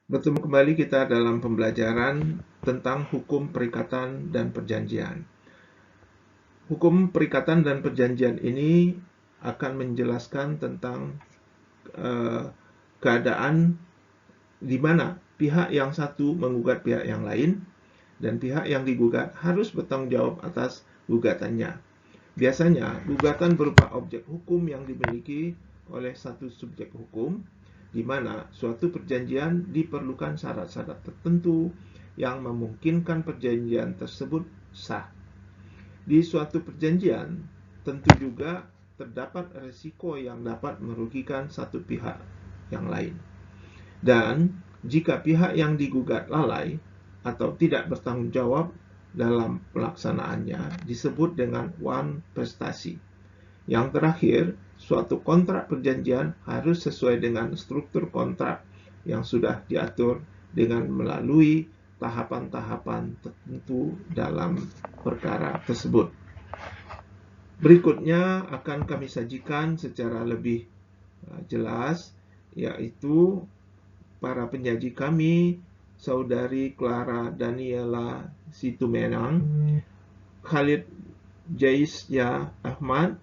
Bertemu kembali kita dalam pembelajaran tentang hukum perikatan dan perjanjian. Hukum perikatan dan perjanjian ini akan menjelaskan tentang keadaan di mana pihak yang satu menggugat pihak yang lain dan pihak yang digugat harus bertanggung jawab atas gugatannya. Biasanya, gugatan berupa objek hukum yang dimiliki oleh satu subjek hukum, di mana suatu perjanjian diperlukan syarat-syarat tertentu yang memungkinkan perjanjian tersebut sah. Di suatu perjanjian, tentu juga terdapat risiko yang dapat merugikan satu pihak yang lain. Dan jika pihak yang digugat lalai atau tidak bertanggung jawab dalam pelaksanaannya, disebut dengan wan prestasi. Yang terakhir, suatu kontrak perjanjian harus sesuai dengan struktur kontrak yang sudah diatur dengan melalui tahapan-tahapan tertentu dalam perkara tersebut. Berikutnya akan kami sajikan secara lebih jelas, yaitu para penyaji kami, Saudari Clara Daniela Situmenang, Khalid Jaisya Ahmad,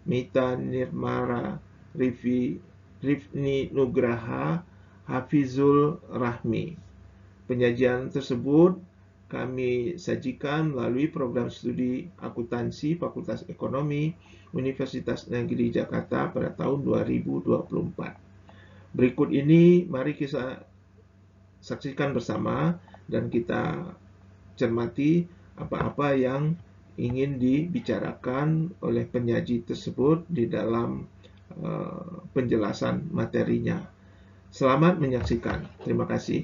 Mita Nirmara Rifni Nugraha, Hafizul Rahmi. Penyajian tersebut kami sajikan melalui program studi akuntansi Fakultas Ekonomi Universitas Negeri Jakarta pada tahun 2024. Berikut ini mari kita saksikan bersama dan kita cermati apa-apa yang ingin dibicarakan oleh penyaji tersebut di dalam penjelasan materinya. Selamat menyaksikan. Terima kasih.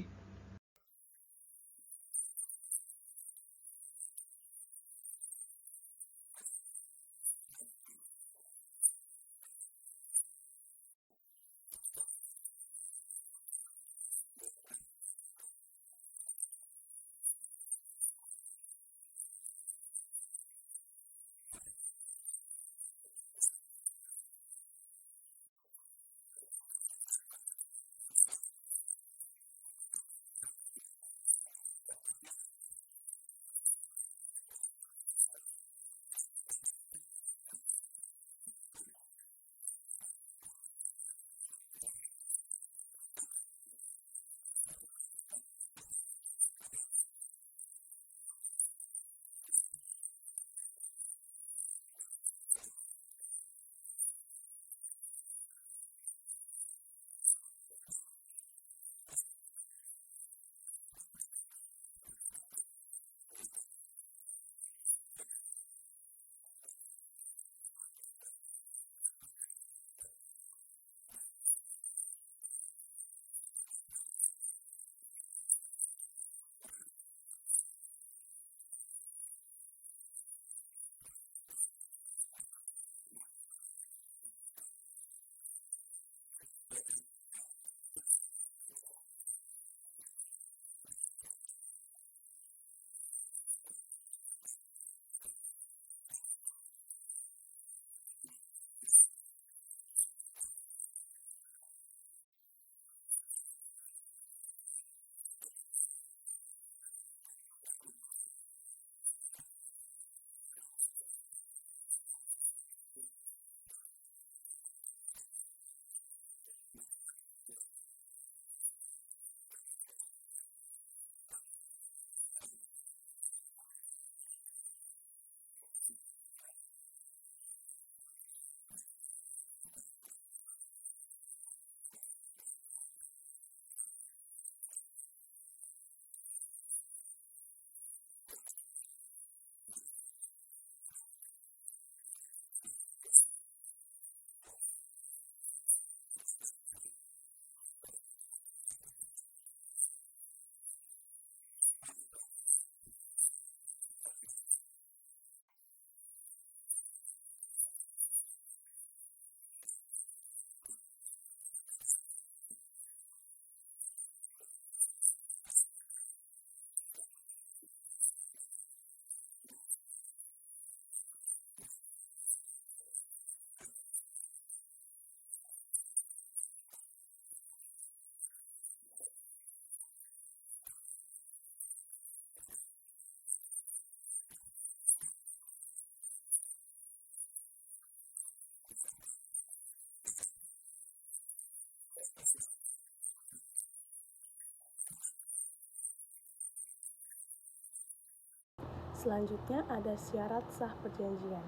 Selanjutnya ada syarat sah perjanjian.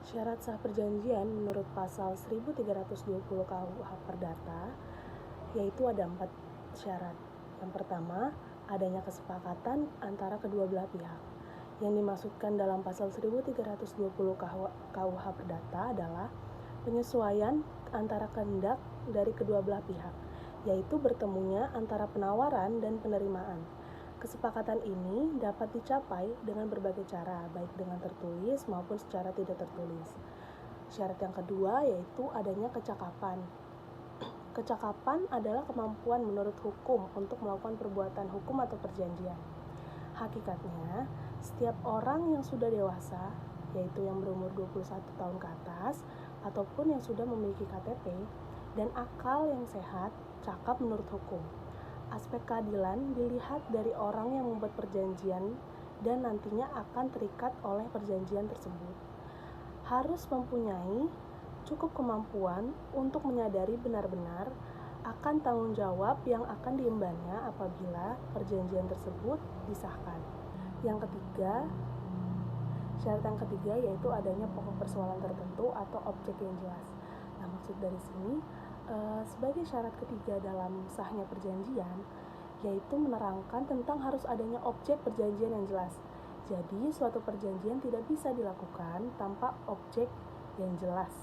Syarat sah perjanjian menurut pasal 1320 KUH Perdata yaitu ada 4 syarat. Yang pertama, adanya kesepakatan antara kedua belah pihak. Yang dimaksudkan dalam pasal 1320 KUH Perdata adalah penyesuaian antara kehendak dari kedua belah pihak, yaitu bertemunya antara penawaran dan penerimaan. Kesepakatan ini dapat dicapai dengan berbagai cara, baik dengan tertulis maupun secara tidak tertulis. Syarat yang kedua yaitu adanya kecakapan. Kecakapan adalah kemampuan menurut hukum untuk melakukan perbuatan hukum atau perjanjian. Hakikatnya, setiap orang yang sudah dewasa, yaitu yang berumur 21 tahun ke atas, ataupun yang sudah memiliki KTP, dan akal yang sehat, cakap menurut hukum. Aspek keadilan dilihat dari orang yang membuat perjanjian dan nantinya akan terikat oleh perjanjian tersebut. Harus mempunyai cukup kemampuan untuk menyadari benar-benar akan tanggung jawab yang akan diembannya apabila perjanjian tersebut disahkan. Yang ketiga, syarat yang ketiga yaitu adanya pokok persoalan tertentu atau objek yang jelas. Nah, maksud dari sini sebagai syarat ketiga dalam sahnya perjanjian yaitu menerangkan tentang harus adanya objek perjanjian yang jelas. Jadi, suatu perjanjian tidak bisa dilakukan tanpa objek yang jelas.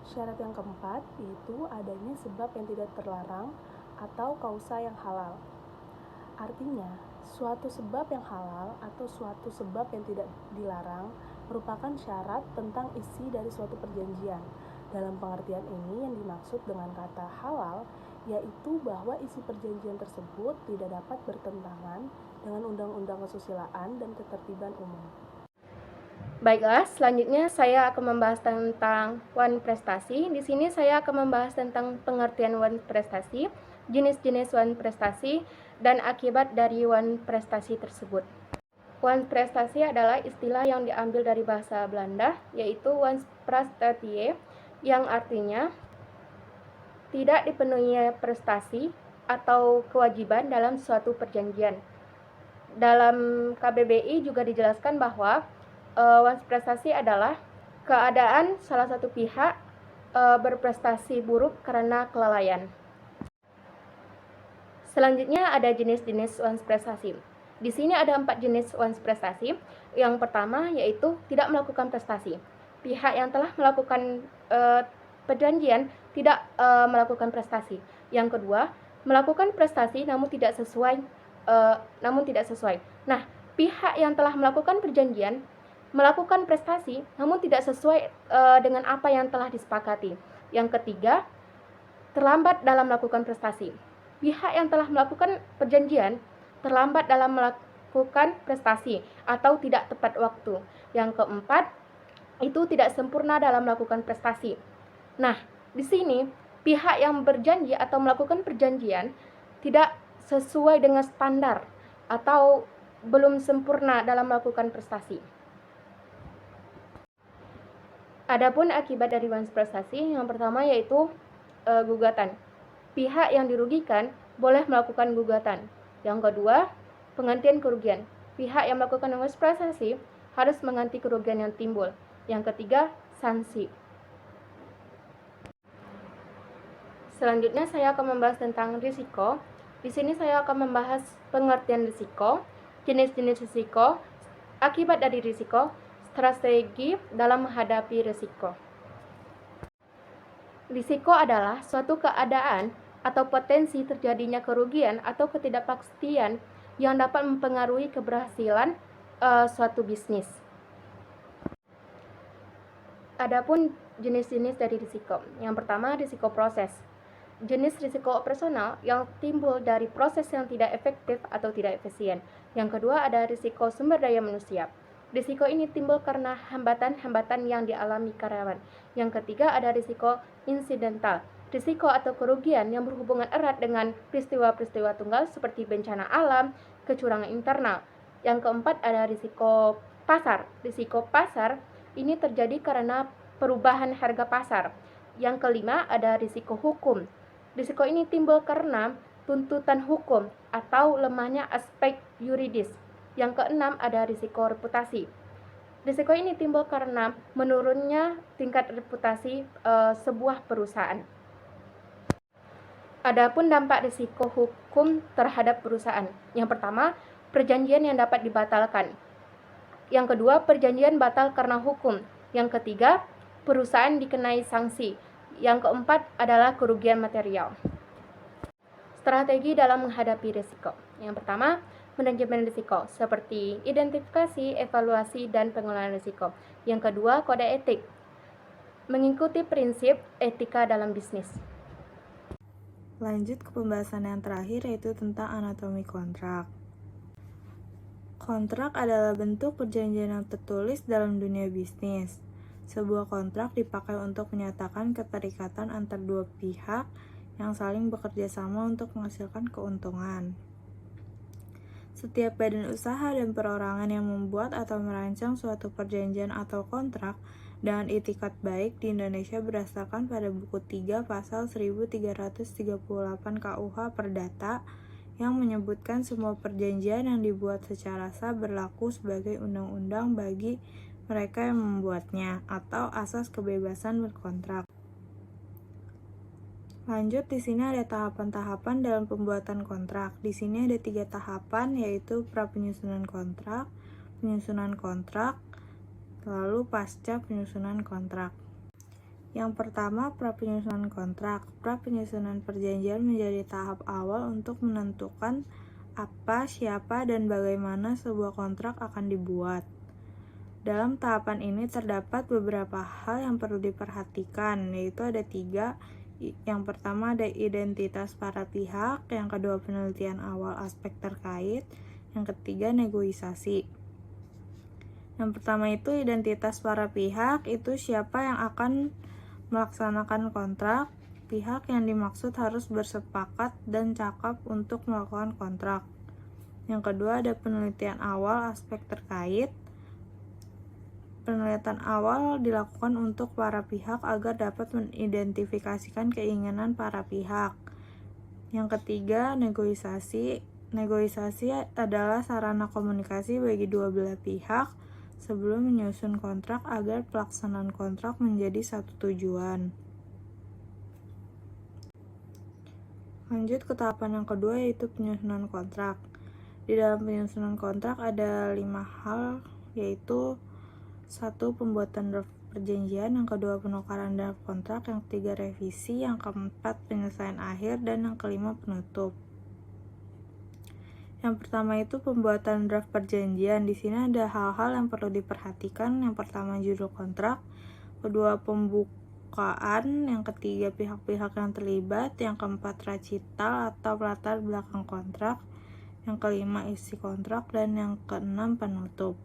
Syarat yang keempat yaitu adanya sebab yang tidak terlarang atau kausa yang halal. Artinya, suatu sebab yang halal atau suatu sebab yang tidak dilarang merupakan syarat tentang isi dari suatu perjanjian. Dalam pengertian ini yang dimaksud dengan kata halal yaitu bahwa isi perjanjian tersebut tidak dapat bertentangan dengan undang-undang kesusilaan dan ketertiban umum. Baiklah, selanjutnya saya akan membahas tentang wan prestasi. Di sini saya akan membahas tentang pengertian wan prestasi, jenis-jenis wan prestasi, dan akibat dari wan prestasi tersebut. Wan prestasi adalah istilah yang diambil dari bahasa Belanda, yaitu wansprestatie, yang artinya tidak dipenuhi prestasi atau kewajiban dalam suatu perjanjian. Dalam KBBI juga dijelaskan bahwa wansprestasi adalah keadaan salah satu pihak berprestasi buruk karena kelalaian. Selanjutnya ada jenis-jenis wansprestasi. Di sini ada 4 jenis wansprestasi. Yang pertama yaitu tidak melakukan prestasi. Pihak yang telah melakukan perjanjian tidak melakukan prestasi. Yang kedua, melakukan prestasi namun tidak sesuai. Nah, pihak yang telah melakukan perjanjian melakukan prestasi namun tidak sesuai dengan apa yang telah disepakati. Yang ketiga, terlambat dalam melakukan prestasi. Pihak yang telah melakukan perjanjian terlambat dalam melakukan prestasi atau tidak tepat waktu. Yang keempat, itu tidak sempurna dalam melakukan prestasi. Nah, di sini pihak yang berjanji atau melakukan perjanjian tidak sesuai dengan standar atau belum sempurna dalam melakukan prestasi. Adapun akibat dari wansprestasi, yang pertama yaitu gugatan. Pihak yang dirugikan boleh melakukan gugatan. Yang kedua, penggantian kerugian. Pihak yang melakukan wansprestasi harus mengganti kerugian yang timbul. Yang ketiga, sanksi. Selanjutnya saya akan membahas tentang risiko. Di sini saya akan membahas pengertian risiko, jenis-jenis risiko, akibat dari risiko, strategi dalam menghadapi risiko. Risiko adalah suatu keadaan atau potensi terjadinya kerugian atau ketidakpastian yang dapat mempengaruhi keberhasilan suatu bisnis. Adapun jenis-jenis dari risiko. Yang pertama, risiko proses. Jenis risiko operasional yang timbul dari proses yang tidak efektif atau tidak efisien. Yang kedua, ada risiko sumber daya manusia. Risiko ini timbul karena hambatan-hambatan yang dialami karyawan. Yang ketiga, ada risiko insidental. Risiko atau kerugian yang berhubungan erat dengan peristiwa-peristiwa tunggal seperti bencana alam, kecurangan internal. Yang keempat, ada risiko pasar. Risiko pasar ini terjadi karena perubahan harga pasar. Yang kelima, ada risiko hukum. Risiko ini timbul karena tuntutan hukum atau lemahnya aspek yuridis. Yang keenam ada risiko reputasi. Risiko ini timbul karena menurunnya tingkat reputasi sebuah perusahaan. Adapun dampak risiko hukum terhadap perusahaan. Yang pertama, perjanjian yang dapat dibatalkan. Yang kedua, perjanjian batal karena hukum. Yang ketiga, perusahaan dikenai sanksi. Yang keempat adalah kerugian material. Strategi dalam menghadapi risiko. Yang pertama, manajemen risiko seperti identifikasi, evaluasi, dan pengelolaan risiko. Yang kedua, kode etik. Mengikuti prinsip etika dalam bisnis. Lanjut ke pembahasan yang terakhir, yaitu tentang anatomi kontrak. Kontrak adalah bentuk perjanjian yang tertulis dalam dunia bisnis. Sebuah kontrak dipakai untuk menyatakan keterikatan antar dua pihak yang saling bekerja sama untuk menghasilkan keuntungan. Setiap badan usaha dan perorangan yang membuat atau merancang suatu perjanjian atau kontrak dengan itikat baik di Indonesia berdasarkan pada buku 3 pasal 1338 KUH Perdata yang menyebutkan semua perjanjian yang dibuat secara sah berlaku sebagai undang-undang bagi mereka yang membuatnya atau asas kebebasan berkontrak. Lanjut, di sini ada tahapan-tahapan dalam pembuatan kontrak. Di sini ada 3 tahapan, yaitu pra-penyusunan kontrak, penyusunan kontrak, lalu pasca penyusunan kontrak. Yang pertama, pra-penyusunan kontrak. Pra-penyusunan perjanjian menjadi tahap awal untuk menentukan apa, siapa, dan bagaimana sebuah kontrak akan dibuat. Dalam tahapan ini terdapat beberapa hal yang perlu diperhatikan, yaitu ada 3. Yang pertama ada identitas para pihak, yang kedua penelitian awal aspek terkait, yang ketiga negosiasi. Yang pertama itu identitas para pihak, itu siapa yang akan melaksanakan kontrak. Pihak yang dimaksud harus bersepakat dan cakap untuk melakukan kontrak. Yang kedua ada penelitian awal aspek terkait. Penelitian awal dilakukan untuk para pihak agar dapat mengidentifikasikan keinginan para pihak. Yang ketiga, negosiasi. Negosiasi adalah sarana komunikasi bagi dua belah pihak sebelum menyusun kontrak agar pelaksanaan kontrak menjadi satu tujuan. Lanjut ke tahapan yang kedua, yaitu penyusunan kontrak. Di dalam penyusunan kontrak ada 5 hal, yaitu 1. Pembuatan draft perjanjian, yang kedua penukaran draft kontrak, yang ketiga revisi, yang keempat penyelesaian akhir, dan yang kelima penutup. Yang pertama itu pembuatan draft perjanjian. Di sini ada hal-hal yang perlu diperhatikan. Yang pertama judul kontrak, kedua pembukaan, yang ketiga pihak-pihak yang terlibat, yang keempat recital atau latar belakang kontrak, yang kelima isi kontrak, dan yang keenam penutup.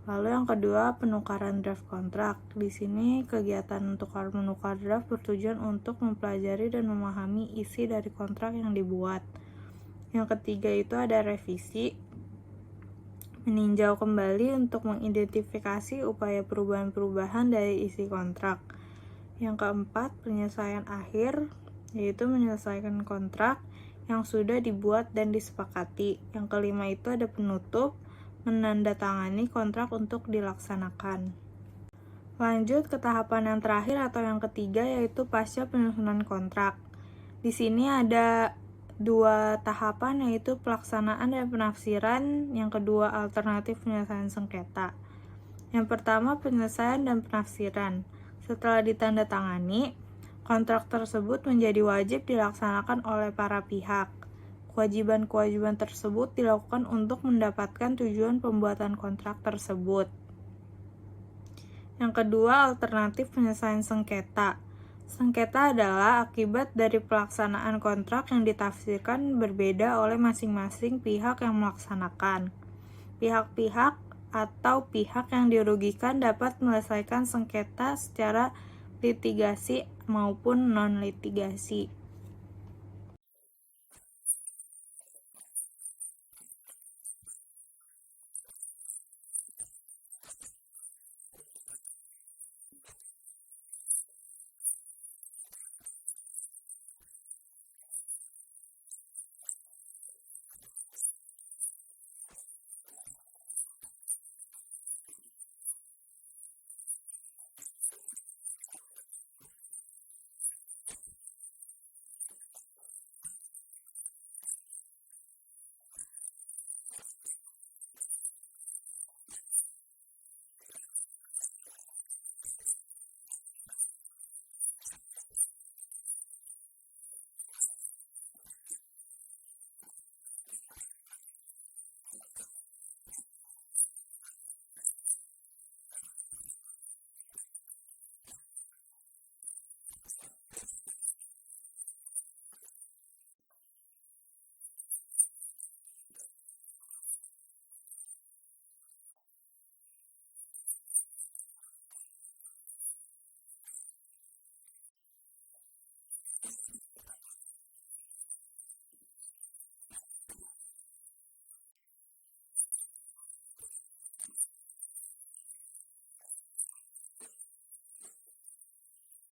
Lalu yang kedua penukaran draft kontrak. Di sini kegiatan untuk menukar draft bertujuan untuk mempelajari dan memahami isi dari kontrak yang dibuat. Yang ketiga itu ada revisi, meninjau kembali untuk mengidentifikasi upaya perubahan-perubahan dari isi kontrak. Yang keempat, penyelesaian akhir, yaitu menyelesaikan kontrak yang sudah dibuat dan disepakati. Yang kelima itu ada penutup, menandatangani kontrak untuk dilaksanakan. Lanjut ke tahapan yang terakhir atau yang ketiga, yaitu pasca penyusunan kontrak. Di sini ada 2 tahapan, yaitu pelaksanaan dan penafsiran, yang kedua alternatif penyelesaian sengketa. Yang pertama penyelesaian dan penafsiran. Setelah ditandatangani, kontrak tersebut menjadi wajib dilaksanakan oleh para pihak. Kewajiban-kewajiban tersebut dilakukan untuk mendapatkan tujuan pembuatan kontrak tersebut. Yang kedua alternatif penyelesaian sengketa. Sengketa adalah akibat dari pelaksanaan kontrak yang ditafsirkan berbeda oleh masing-masing pihak yang melaksanakan. Pihak-pihak atau pihak yang dirugikan dapat menyelesaikan sengketa secara litigasi maupun non-litigasi.